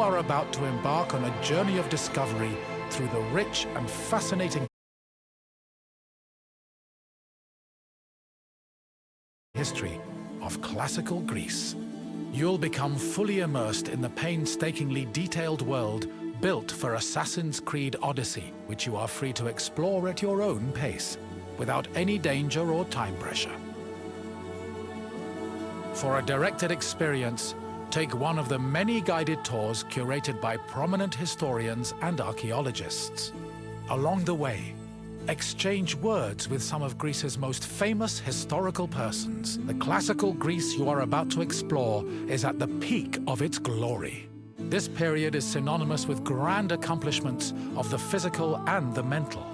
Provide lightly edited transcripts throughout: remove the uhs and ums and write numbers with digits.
are about to embark on a journey of discovery through the rich and fascinating history of classical Greece. You'll become fully immersed in the painstakingly detailed world built for Assassin's Creed Odyssey, which you are free to explore at your own pace, without any danger or time pressure. For a directed experience, take one of the many guided tours curated by prominent historians and archaeologists. Along the way, exchange words with some of Greece's most famous historical persons. The classical Greece you are about to explore is at the peak of its glory. This period is synonymous with grand accomplishments of the physical and the mental.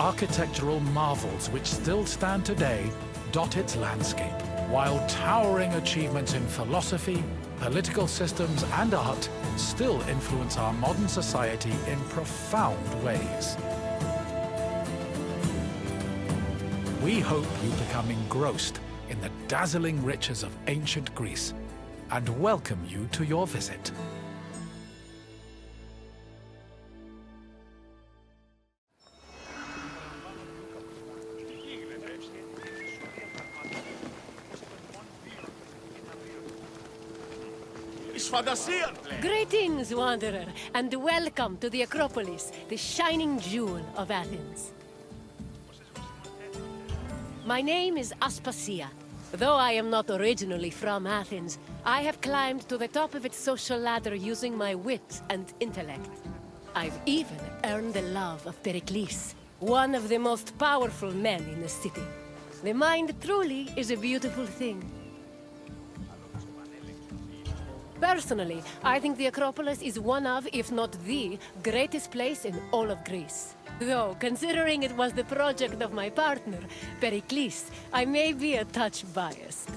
Architectural marvels which still stand today dot its landscape, while towering achievements in philosophy, political systems, and art still influence our modern society in profound ways. We hope you become engrossed in the dazzling riches of ancient Greece and welcome you to your visit. Greetings, wanderer, and welcome to the Acropolis, the shining jewel of Athens. My name is Aspasia. Though I am not originally from Athens, I have climbed to the top of its social ladder using my wit and intellect. I've even earned the love of Pericles, one of the most powerful men in the city. The mind truly is a beautiful thing. Personally, I think the Acropolis is one of, if not the, greatest place in all of Greece. Though, considering it was the project of my partner, Pericles, I may be a touch biased.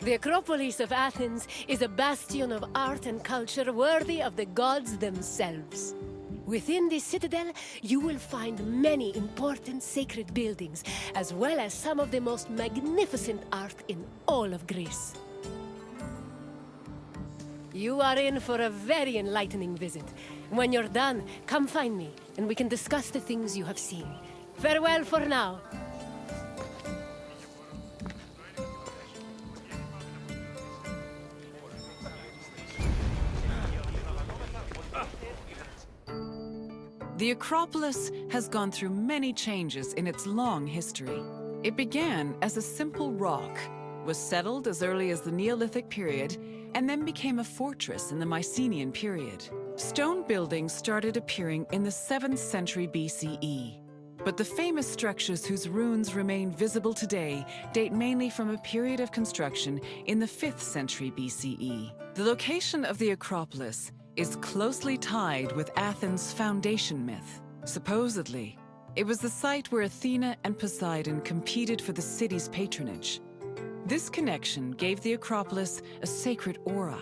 The Acropolis of Athens is a bastion of art and culture worthy of the gods themselves. Within this citadel, you will find many important sacred buildings, as well as some of the most magnificent art in all of Greece. You are in for a very enlightening visit. When you're done, come find me, and we can discuss the things you have seen. Farewell for now. The Acropolis has gone through many changes in its long history. It began as a simple rock, was settled as early as the Neolithic period, and then became a fortress in the Mycenaean period. Stone buildings started appearing in the 7th century BCE. But the famous structures whose ruins remain visible today date mainly from a period of construction in the 5th century BCE. The location of the Acropolis is closely tied with Athens' foundation myth. Supposedly, it was the site where Athena and Poseidon competed for the city's patronage. This connection gave the Acropolis a sacred aura,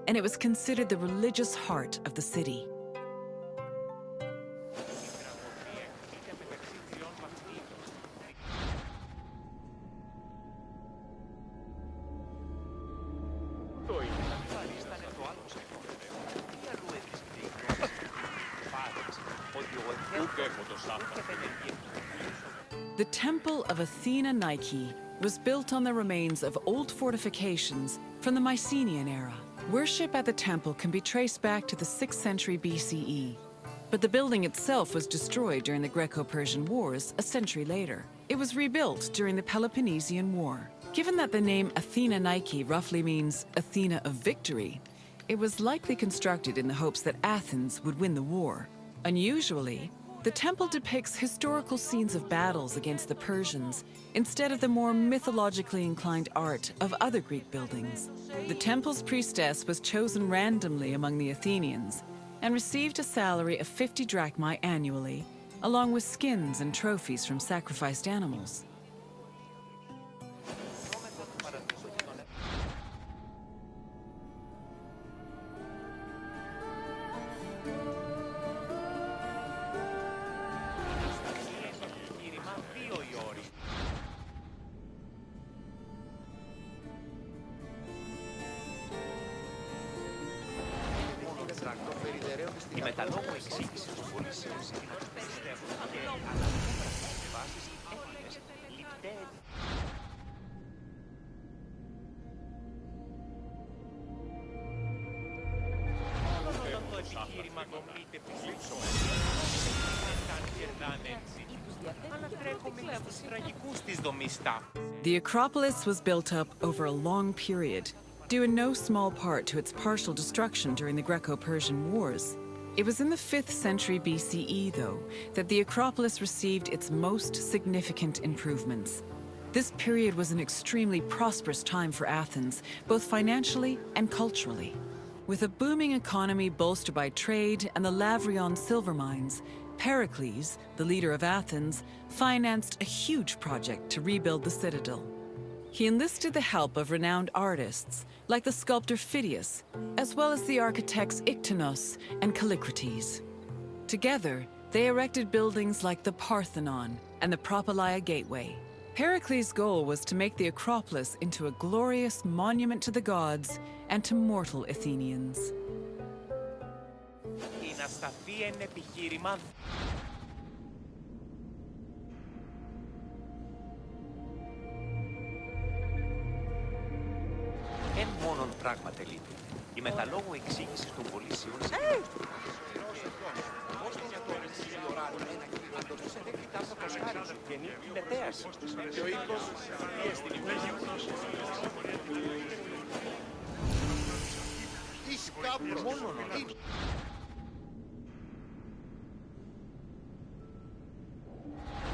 and it was considered the religious heart of the city. The Temple of Athena Nike was built on the remains of old fortifications from the Mycenaean era. Worship at the temple can be traced back to the 6th century BCE, but the building itself was destroyed during the Greco-Persian Wars a century later. It was rebuilt during the Peloponnesian War. Given that the name Athena Nike roughly means Athena of victory, it was likely constructed in the hopes that Athens would win the war. Unusually, the temple depicts historical scenes of battles against the Persians instead of the more mythologically inclined art of other Greek buildings. The temple's priestess was chosen randomly among the Athenians and received a salary of 50 drachmae annually, along with skins and trophies from sacrificed animals. Η μεταλόγου εξήγηση των πωλήσεων πιστεύουν και αναλύοντας βάσεις έτοιμες, λιπτές. Όλο το επιχείρημα δομείται πίσω. Δεν κερδάνε έτσι. Ανατρέχομαι στους τραγικούς της δομής τα. The Acropolis was built up over a long period, due in no small part to its partial destruction during the Greco-Persian Wars. It was in the 5th century BCE, though, that the Acropolis received its most significant improvements. This period was an extremely prosperous time for Athens, both financially and culturally. With a booming economy bolstered by trade and the Lavrion silver mines, Pericles, the leader of Athens, financed a huge project to rebuild the citadel. He enlisted the help of renowned artists, like the sculptor Phidias, as well as the architects Iktinos and Callicrates. Together, they erected buildings like the Parthenon and the Propylaea Gateway. Pericles' goal was to make the Acropolis into a glorious monument to the gods and to mortal Athenians. Η ασταθή εν επιχείρημα. Εν μόνον πράγμα τελείται. Η μεταλόγου εξήγηση των πωλήσεων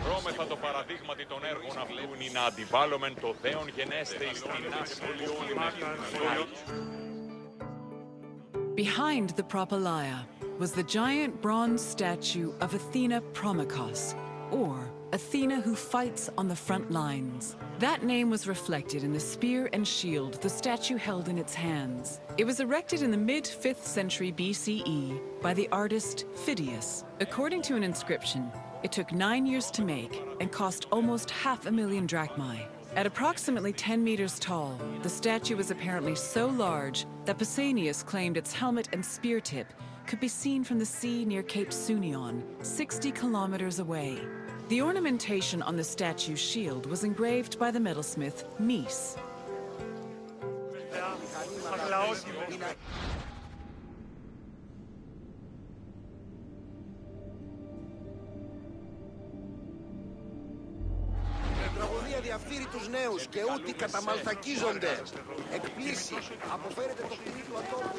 Δρόμεθα το παραδείγματι των έργων αυτούν ή να αντιβάλλομεν το δέον γενέστε εις την ασχολιών. Behind the Propylaea was the giant bronze statue of Athena Promachos, or Athena who fights on the front lines. That name was reflected in the spear and shield the statue held in its hands. It was erected in the mid-5th century BCE by the artist Phidias. According to an inscription, it took 9 years to make and cost almost 500,000 drachmae. At approximately 10 meters tall, the statue was apparently so large that Pausanias claimed its helmet and spear tip could be seen from the sea near Cape Sunion, 60 kilometers away. The ornamentation on the statue's shield was engraved by the metalsmith Mies. Διαφθείρει τους νέους και ούτι καταμαλθακίζονται. Εκπλήσει. Αποφέρεται το κτηρί του ατόμου.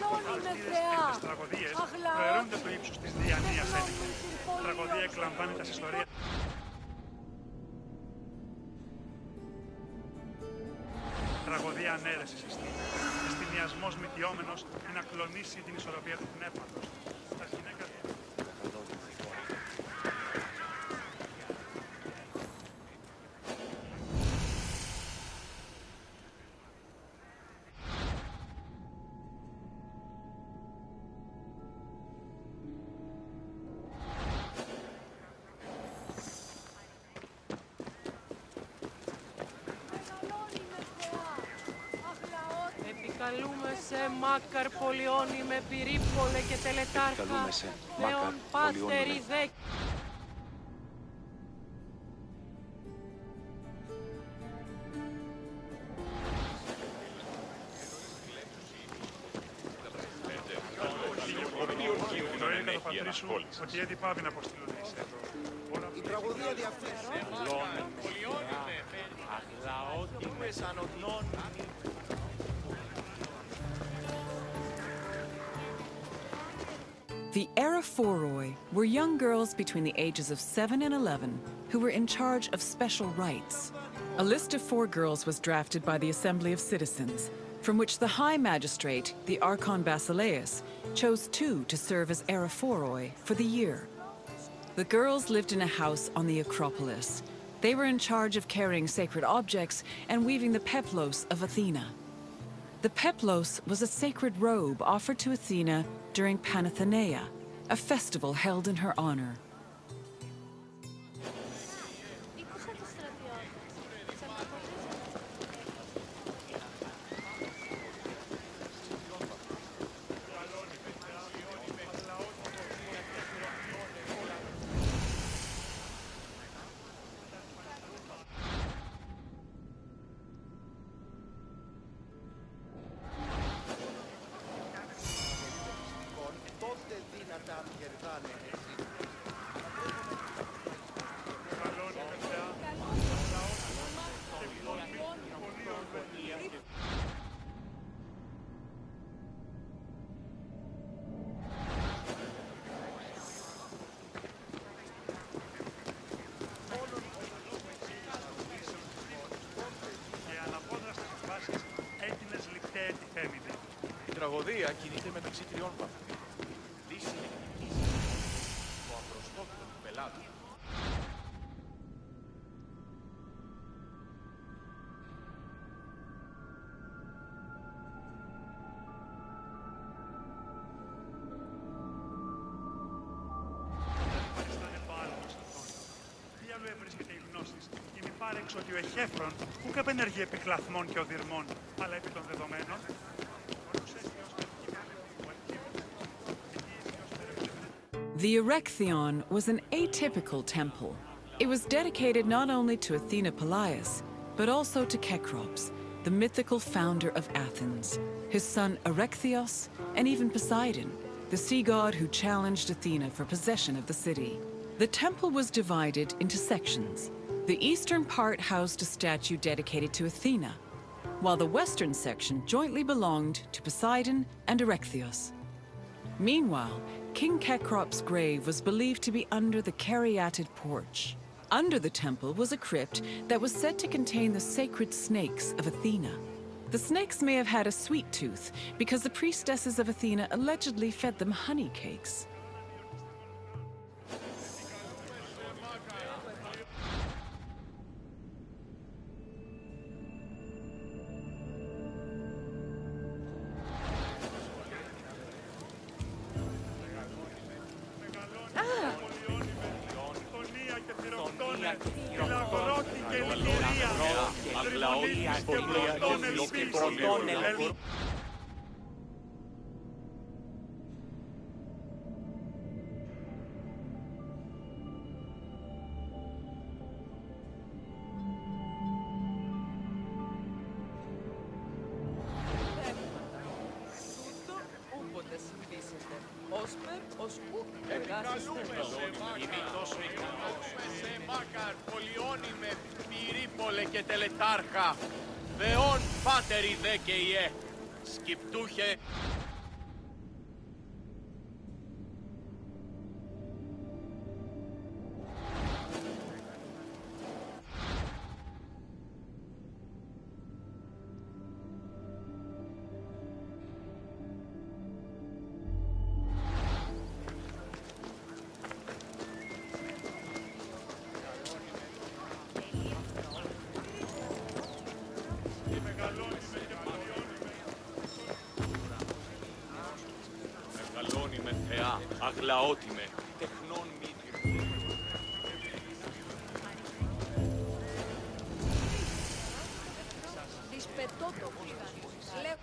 Τις τραγωδίες προαιρούνται το ύψος της διανοίας έντυπου. Η τραγωδία εκλαμβάνει τα ιστορία. Τραγωδία ανέρεσης εστί. Εστιμιασμός μυτιόμενος είναι να κλονίσει την ισορροπία του πνεύματος. Τα γυναίκα... Καλούμε σε Μάκαρ Πολιώνη με πυρίπολε και τελετάρχα, Λέων Πάστερη Δέκ. Ότι έτσι πάβει να αποστείλονται εις εδώ. Η τραγωδία διαφθείρει. Αγλαότιμες ανοδνών. The Araphoroi were young girls between the ages of 7 and 11 who were in charge of special rites. A list of 4 girls was drafted by the Assembly of Citizens, from which the High Magistrate, the Archon Basileus, chose 2 to serve as Araphoroi for the year. The girls lived in a house on the Acropolis. They were in charge of carrying sacred objects and weaving the peplos of Athena. The peplos was a sacred robe offered to Athena during Panathenaea, a festival held in her honor. πετάνε, έτσι. Μεγαλώνει με θεά. Και πλώνει πολύ ορμένη. Και αναπόδραστες τις βάσεις έτεινες λικτέ ετιθέμητη. Η τραγωδία κινείται μεταξύ τριών βαθμών. Τη συλλεκτική το απροσκόπτο του πελάτη. Παριστάνε το άλογο στον τόνο. Τι άλλο έβρισκεται η γνώσης, ή μη πάρεξ ότι ο εχέφρον ουκ επενεργεί επί κλαθμών και οδυρμών, αλλά επί των δεδομένων. The Erechtheion was an atypical temple. It was dedicated not only to Athena Polias, but also to Kekrops, the mythical founder of Athens, his son Erechtheos, and even Poseidon, the sea god who challenged Athena for possession of the city. The temple was divided into sections. The eastern part housed a statue dedicated to Athena, while the western section jointly belonged to Poseidon and Erechtheos. Meanwhile, King Kekrop's grave was believed to be under the caryatid porch. Under the temple was a crypt that was said to contain the sacred snakes of Athena. The snakes may have had a sweet tooth because the priestesses of Athena allegedly fed them honey cakes. Χτονία και θηροκτώνε, φιλαγρώτη και ελπυρία, τριμονίτης και πρωτών ελπίσης. Ούποτε συμβήσετε, όσπερ ως ουκ εργάσεστε. Σε Μάκαρ, Πολιόνιμε, Πυρίπολε και Τελετάρχα, Δεόν πάτεροι δε και ιέ, Σκυπτούχε. Μεγαλώνει με θεά, αγλαότιμε, τεχνών μύτηρ. Δυσπετώ το λέω.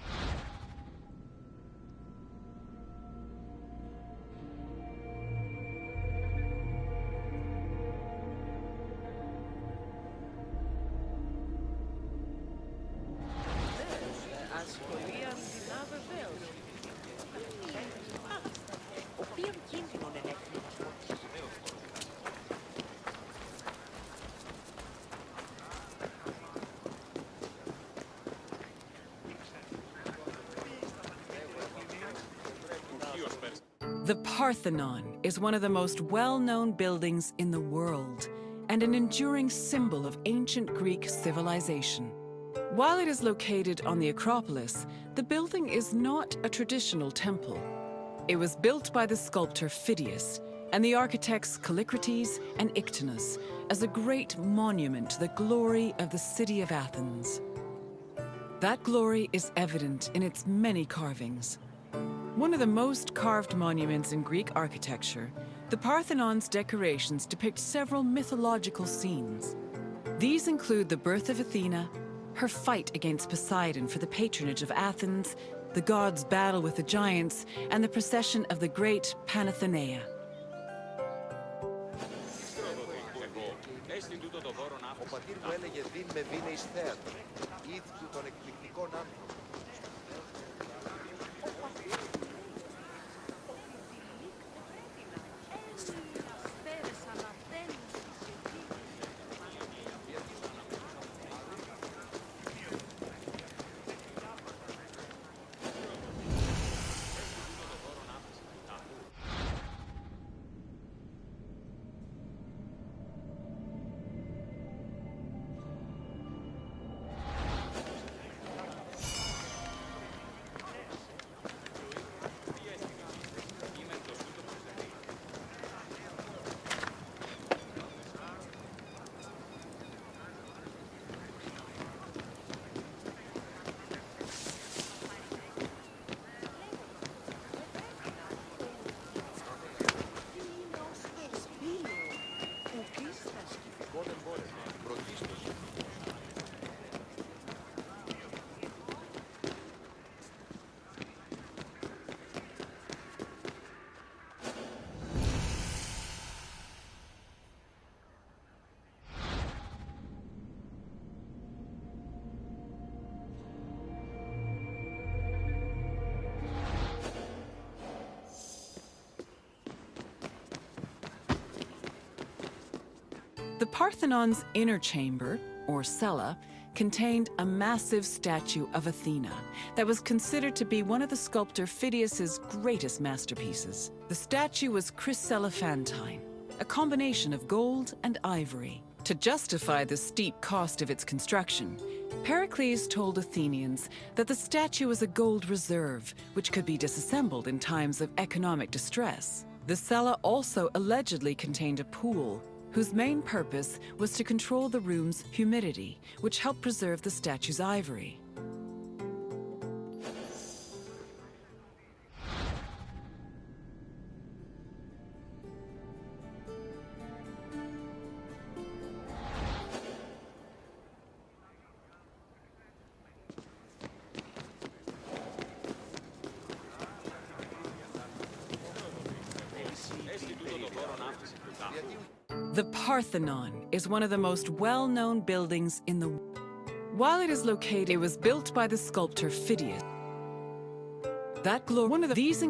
Ασχολία δεινά βεβαίως. Οποίον κίνδυνον ενέχθη. The Parthenon is one of the most well-known buildings in the world and an enduring symbol of ancient Greek civilization. While it is located on the Acropolis, the building is not a traditional temple. It was built by the sculptor Phidias and the architects Callicrates and Ictinus as a great monument to the glory of the city of Athens. That glory is evident in its many carvings. One of the most carved monuments in Greek architecture, the Parthenon's decorations depict several mythological scenes. These include the birth of Athena, her fight against Poseidon for the patronage of Athens, the gods' battle with the giants, and the procession of the great Panathenaea. Ο πατήρ μου έλεγε «Δίν με δίνε εις θέατρο», ίδιου των εκπληκτικών άνθρωπων. The Parthenon's inner chamber, or cella, contained a massive statue of Athena that was considered to be one of the sculptor Phidias's greatest masterpieces. The statue was chryselephantine, a combination of gold and ivory. To justify the steep cost of its construction, Pericles told Athenians that the statue was a gold reserve, which could be disassembled in times of economic distress. The cella also allegedly contained a pool, whose main purpose was to control the room's humidity, which helped preserve the statue's ivory. The Parthenon is one of the most well-known buildings in the world. While it is located, it was built by the sculptor Phidias. That glory, one of these. Τι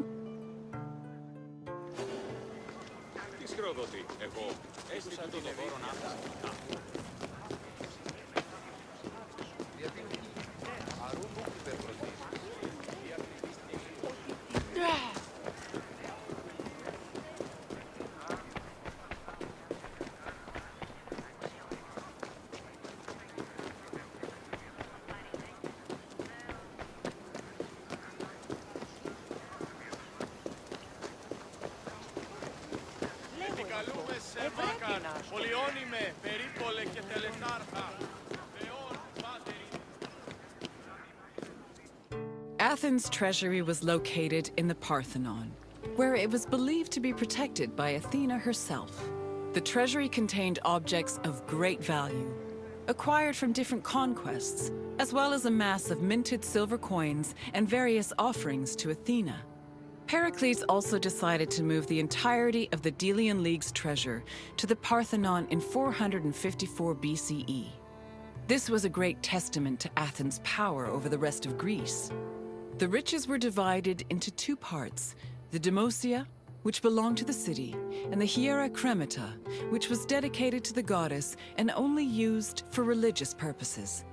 σκροδοτεί, εγώ. Έστειλα το δώρο να άφησε. Athens' treasury was located in the Parthenon, where it was believed to be protected by Athena herself. The treasury contained objects of great value, acquired from different conquests, as well as a mass of minted silver coins and various offerings to Athena. Pericles also decided to move the entirety of the Delian League's treasure to the Parthenon in 454 BCE. This was a great testament to Athens' power over the rest of Greece. The riches were divided into two parts, the Demosia, which belonged to the city, and the Hiera Cremata, which was dedicated to the goddess and only used for religious purposes.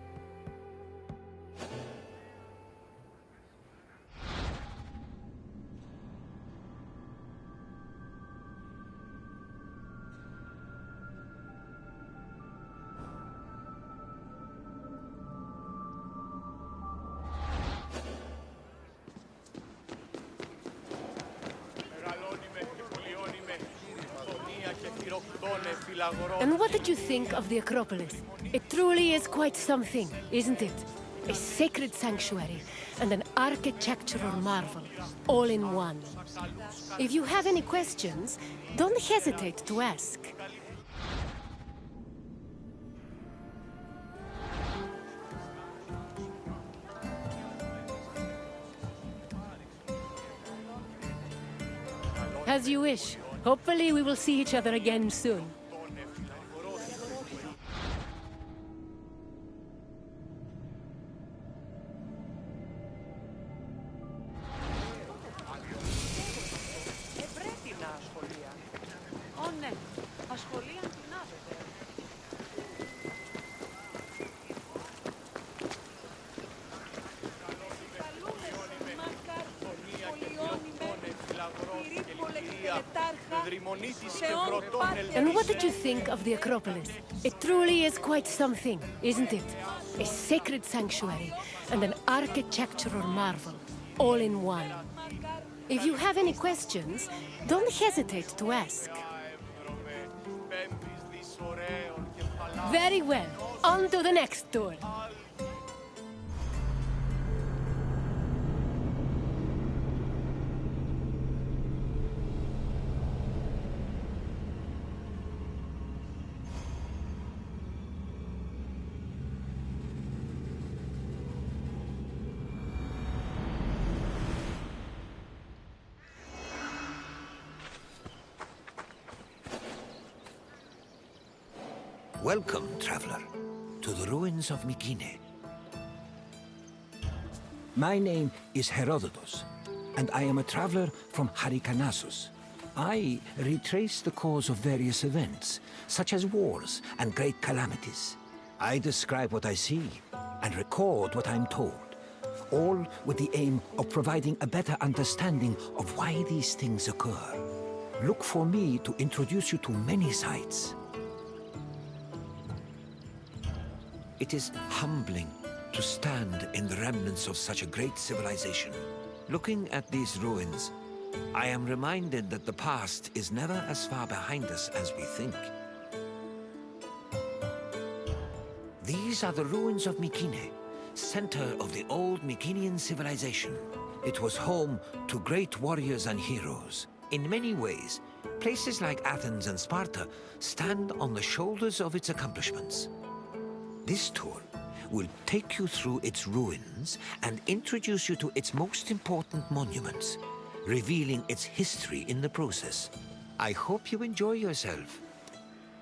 And what did you think of the Acropolis? It truly is quite something, isn't it? A sacred sanctuary and an architectural marvel, all in one. If you have any questions, don't hesitate to ask. As you wish. Hopefully we will see each other again soon. And what did you think of the Acropolis? It truly is quite something, isn't it? A sacred sanctuary and an architectural marvel, all in one. If you have any questions, don't hesitate to ask. Very well. On to the next tour. Welcome, traveler, to the ruins of Mykene. My name is Herodotus, and I am a traveler from Halicarnassus. I retrace the cause of various events, such as wars and great calamities. I describe what I see and record what I'm told, all with the aim of providing a better understanding of why these things occur. Look for me to introduce you to many sites. It is humbling to stand in the remnants of such a great civilization. Looking at these ruins, I am reminded that the past is never as far behind us as we think. These are the ruins of Mykene, center of the old Mykenian civilization. It was home to great warriors and heroes. In many ways, places like Athens and Sparta stand on the shoulders of its accomplishments. This tour will take you through its ruins and introduce you to its most important monuments, revealing its history in the process. I hope you enjoy yourself.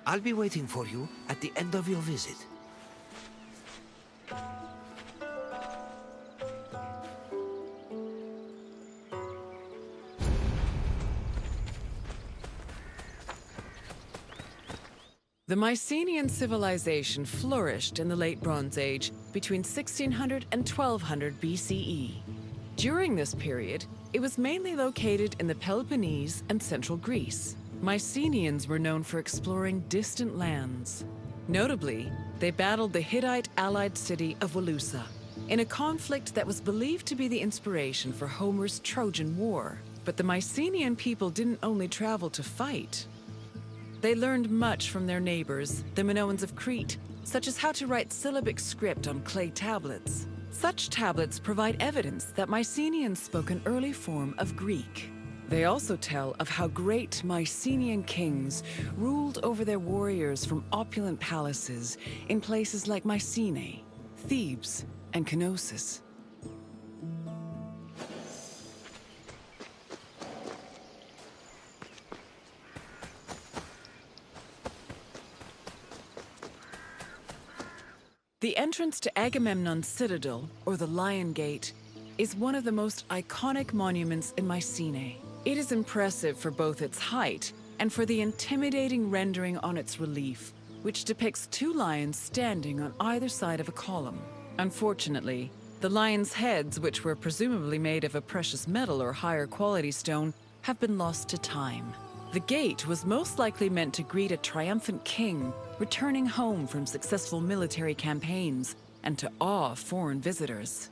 I'll be waiting for you at the end of your visit. The Mycenaean civilization flourished in the Late Bronze Age between 1600 and 1200 BCE. During this period, it was mainly located in the Peloponnese and central Greece. Mycenaeans were known for exploring distant lands. Notably, they battled the Hittite allied city of Walusa in a conflict that was believed to be the inspiration for Homer's Trojan War. But the Mycenaean people didn't only travel to fight. They learned much from their neighbors, the Minoans of Crete, such as how to write syllabic script on clay tablets. Such tablets provide evidence that Mycenaeans spoke an early form of Greek. They also tell of how great Mycenaean kings ruled over their warriors from opulent palaces in places like Mycenae, Thebes, and Knossos. The entrance to Agamemnon's citadel, or the Lion Gate, is one of the most iconic monuments in Mycenae. It is impressive for both its height and for the intimidating rendering on its relief, which depicts two lions standing on either side of a column. Unfortunately, the lions' heads, which were presumably made of a precious metal or higher quality stone, have been lost to time. The gate was most likely meant to greet a triumphant king returning home from successful military campaigns and to awe foreign visitors.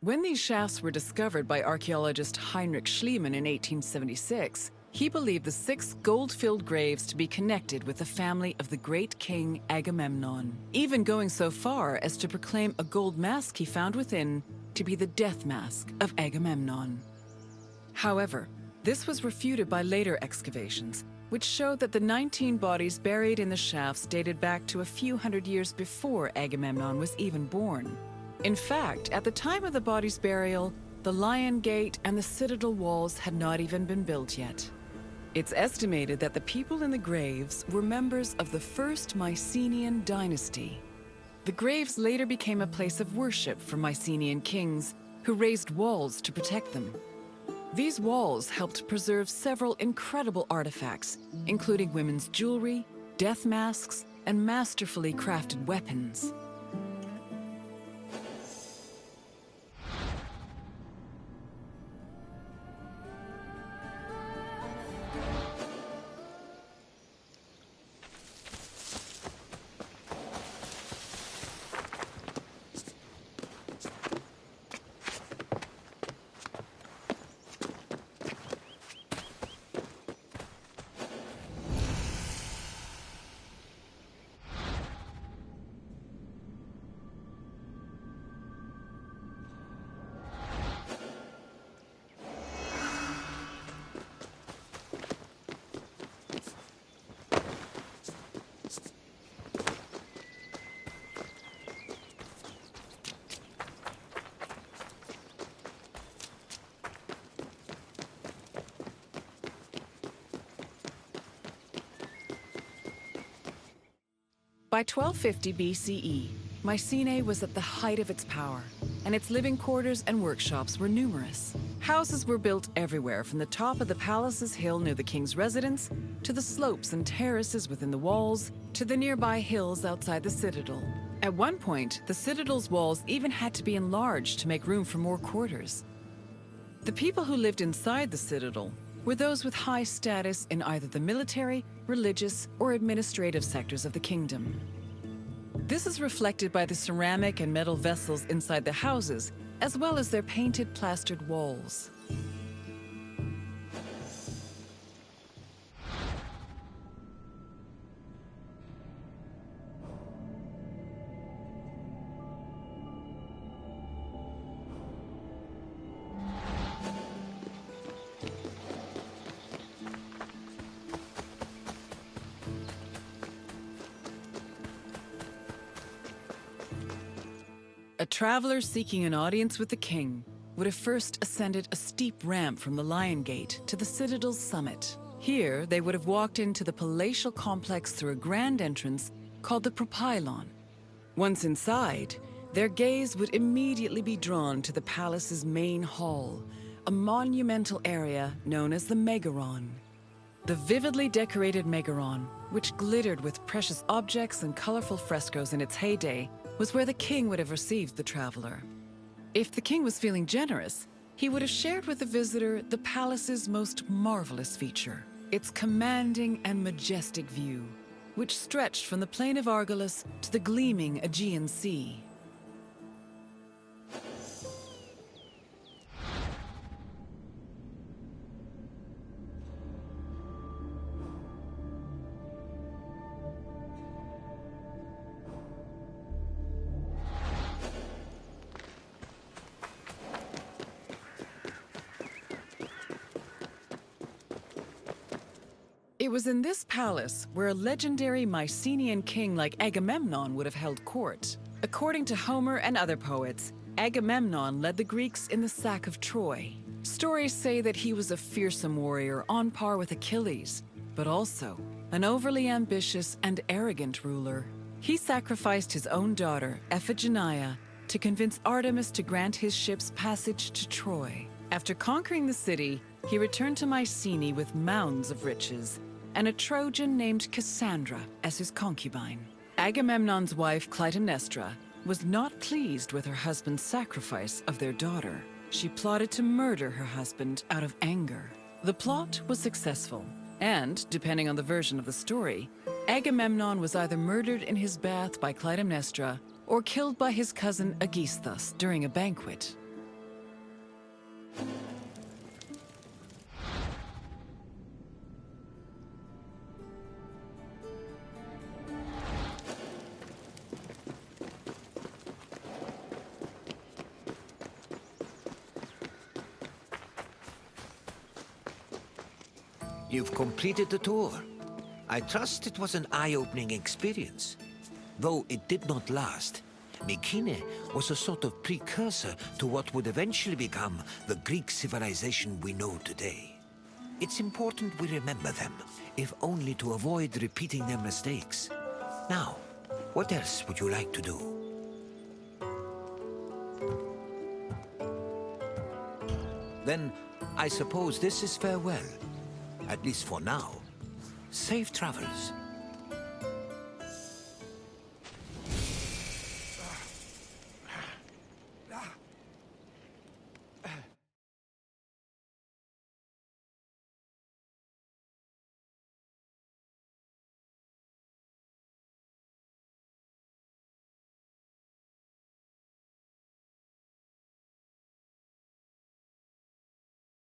When these shafts were discovered by archaeologist Heinrich Schliemann in 1876, he believed the 6 gold-filled graves to be connected with the family of the great king Agamemnon, even going so far as to proclaim a gold mask he found within to be the death mask of Agamemnon. However, this was refuted by later excavations, which showed that the 19 bodies buried in the shafts dated back to a few hundred years before Agamemnon was even born. In fact, at the time of the body's burial, the Lion Gate and the citadel walls had not even been built yet. It's estimated that the people in the graves were members of the first Mycenaean dynasty. The graves later became a place of worship for Mycenaean kings, who raised walls to protect them. These walls helped preserve several incredible artifacts, including women's jewelry, death masks, and masterfully crafted weapons. By 1250 BCE, Mycenae was at the height of its power, and its living quarters and workshops were numerous. Houses were built everywhere, from the top of the palace's hill near the king's residence, to the slopes and terraces within the walls, to the nearby hills outside the citadel. At one point, the citadel's walls even had to be enlarged to make room for more quarters. The people who lived inside the citadel were those with high status in either the military, religious, or administrative sectors of the kingdom. This is reflected by the ceramic and metal vessels inside the houses, as well as their painted plastered walls. A traveler seeking an audience with the king would have first ascended a steep ramp from the Lion Gate to the citadel's summit. Here, they would have walked into the palatial complex through a grand entrance called the Propylon. Once inside, their gaze would immediately be drawn to the palace's main hall, a monumental area known as the Megaron. The vividly decorated Megaron, which glittered with precious objects and colorful frescoes in its heyday, was where the king would have received the traveler. If the king was feeling generous, he would have shared with the visitor the palace's most marvelous feature, its commanding and majestic view, which stretched from the plain of Argolis to the gleaming Aegean Sea. It was in this palace where a legendary Mycenaean king like Agamemnon would have held court. According to Homer and other poets, Agamemnon led the Greeks in the sack of Troy. Stories say that he was a fearsome warrior on par with Achilles, but also an overly ambitious and arrogant ruler. He sacrificed his own daughter, Iphigenia, to convince Artemis to grant his ships passage to Troy. After conquering the city, he returned to Mycenae with mounds of riches, and a Trojan named Cassandra as his concubine. Agamemnon's wife, Clytemnestra, was not pleased with her husband's sacrifice of their daughter. She plotted to murder her husband out of anger. The plot was successful, and, depending on the version of the story, Agamemnon was either murdered in his bath by Clytemnestra or killed by his cousin Aegisthus during a banquet. You've completed the tour. I trust it was an eye-opening experience. Though it did not last, Mycenae was a sort of precursor to what would eventually become the Greek civilization we know today. It's important we remember them, if only to avoid repeating their mistakes. Now, what else would you like to do? Then, I suppose this is farewell. At least for now. Safe travels.